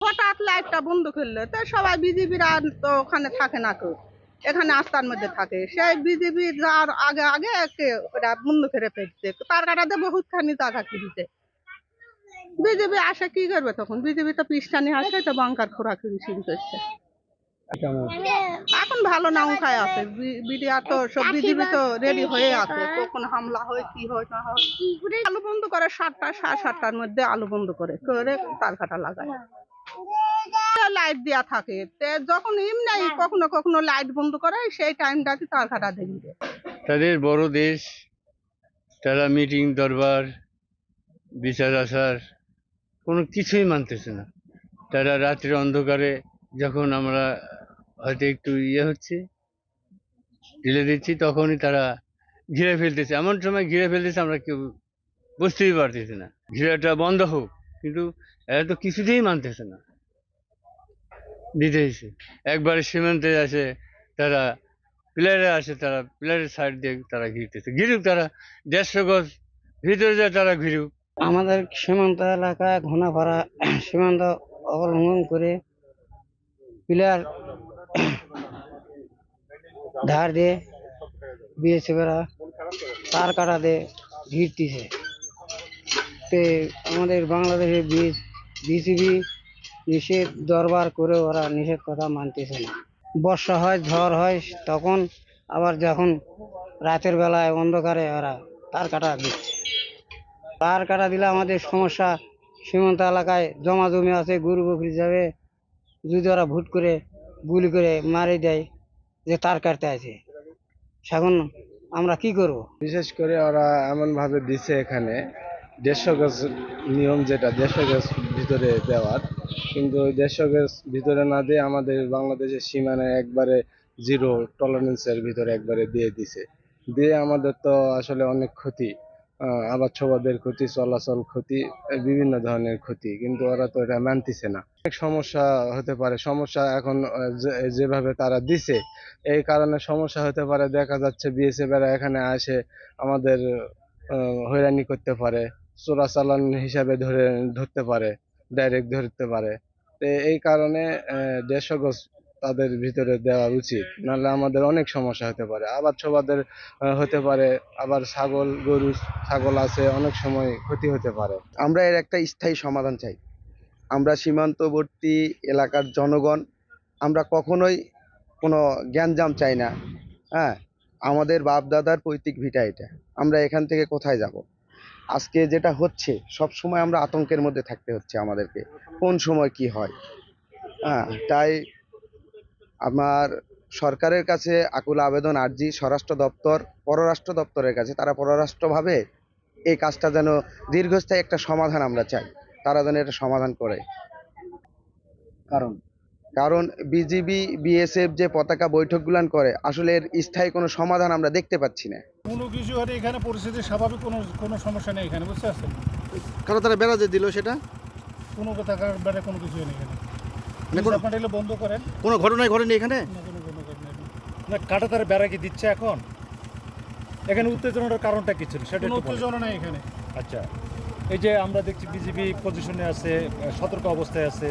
হঠাৎ লাইটটা বন্ধ করলো তো সবাই বিজেপিরা তো ওখানে থাকে না কেউ, এখানে আস্থার মধ্যে থাকে। সেই বিজেপি যার আগে আগে ওরা বন্ধ করে ফেলছে, তার কাটাতে বহুত খানি টাকা কিনছে। বিজেপি আসে কি করবে তখন? বিজেপি তো পিস্টানি আসে তো বাংকার খোরাখুরি শুরু করছে। এখন ভালো নাও খায় আছে, বিডিআ তো সব বিজেপি তো রেডি হয়ে আছে, কখন হামলা হয় কি হয় না হয়। আলু বন্ধ করে 7টা 7:30টার মধ্যে আলু বন্ধ করে তার কাটা লাগায়, লাইট দেওয়া থাকে। যখন এমনি কখনো কখনো লাইট বন্ধ করে সেই টাইমটাতে তার কাটা দেখবে। তাদের বড় দেশ, তারা মিটিং দরবার বিচার আচার কোনো কিছুই মানতেছে না। তারা রাত্রে অন্ধকারে যখন আমরা হয়তো একটু হচ্ছে ঢিলে দিচ্ছি তখনই তারা ঘিরে ফেলতেছে, এমন সময় ঘিরে ফেলতেছে আমরা কেউ বুঝতেই পারতেছি না। ঘিরাটা বন্ধ হোক, কিন্তু এরা তো কিছুতেই মানতেছে না। দিতেছে একবারে সীমান্তে আসে, তারা পিলারে আসে, তারা পিলারের সাইড দিয়ে তারা ঘিরতেছে। ঘিরুক তারা, 150 গজ ভিতরে যায় তারা ঘিরুক। আমাদের সীমান্ত এলাকায় ঘোনাফাড়া সীমান্ত অবলম্বন করে পিলার ধার দিয়ে বিএসএফরা তার কাটা দিয়ে ঘিরতেছে। আমাদের বাংলাদেশের বিসিবি নিষেধ দরবার করে ওরা নিষেধ কথা মানতেছে না। বর্ষা হয়, ঝড় হয়, তখন আবার যখন রাতের বেলায় অন্ধকারে ওরা তার কাটা দিচ্ছে। তার কাটা দিলে আমাদের সমস্যা। সীমান্ত এলাকায় জমা জমি আছে, গরু বকরি যাবে, যদি ওরা ভুট করে গুলি করে মারি দেয় যে তার কাটতে আছে, এখন আমরা কি করব? বিশেষ করে ওরা এমন ভাবে দিছে এখানে 150 গজ নিয়ম, যেটা 150 গজ ভিতরে দেওয়ার, কিন্তু ওই 150 গজ ভিতরে না দিয়ে আমাদের বাংলাদেশের সীমানায় একবারে জিরো টলারেন্সের ভিতরে একবারে দিয়ে দিছে। দিয়ে আমাদের তো আসলে অনেক ক্ষতি, আবাদ সবাদের ক্ষতি, চলাচল ক্ষতি, বিভিন্ন ধরনের ক্ষতি, কিন্তু ওরা তো এটা মানতেছে না। অনেক সমস্যা হতে পারে, সমস্যা এখন যেভাবে তারা দিছে এই কারণে সমস্যা হতে পারে। দেখা যাচ্ছে বিএসএফ এরা এখানে আসে আমাদের হয়রানি করতে পারে, চোরাচালান হিসাবে ধরতে পারে, ডাইরেক্ট ধরতে পারে। তো এই কারণে 150 গজ তাদের ভিতরে দেওয়া উচিত, নাহলে আমাদের অনেক সমস্যা হতে পারে। আবার সবাদের হতে পারে, আবার গরু ছাগল আছে, অনেক সময় ক্ষতি হতে পারে। আমরা এর একটা স্থায়ী সমাধান চাই। আমরা সীমান্তবর্তী এলাকার জনগণ, আমরা কখনোই কোনো গ্যাঞ্জাম চাই না। হ্যাঁ, আমাদের বাপ দাদার পৈতৃক ভিটা এটা, আমরা এখান থেকে কোথায় যাব? আজকে যেটা হচ্ছে, সব সময় আমরা আতঙ্কের মধ্যে থাকতে হচ্ছে আমাদেরকে, কোন সময় কি হয়। হ্যাঁ, তাই আমার সরকারের কাছে আকুল আবেদন, আর্জি স্বরাষ্ট্র দপ্তর, পররাষ্ট্র দপ্তরের কাছে, তারা পররাষ্ট্রভাবে এই কাজটা যেন দীর্ঘস্থায়ী একটা সমাধান আমরা চাই, তারা যেন এটা সমাধান করে। কারণ বিজিবি বিএসএফ যে পতাকা বৈঠকগুলান করে, আসলে এর স্থায়ী কোনো সমাধান আমরা দেখতে পাচ্ছি না। কোনো কিছু হলে এখানে পরিস্থিতি স্বাভাবিক, কোনো সমস্যা নেই এখানে, বুঝতে পারছেন? কারণ তারা বেড়া যে দিল সেটা কোনো কথা বেড়ে কোনো কিছু নেই এখানে। আপনারা এগুলো বন্ধ করেন, কোনো ঘটনাই ঘটেনি এখানে। না কাটা তারা বেড়া কি দিচ্ছে এখন? এখানে উত্তেজনার কারণটা কি ছিল সেটা? উত্তেজনা নেই এখানে। আচ্ছা, এই যে আমরা দেখছি বিজিবি পজিশনে আছে, সতর্ক অবস্থায় আছে,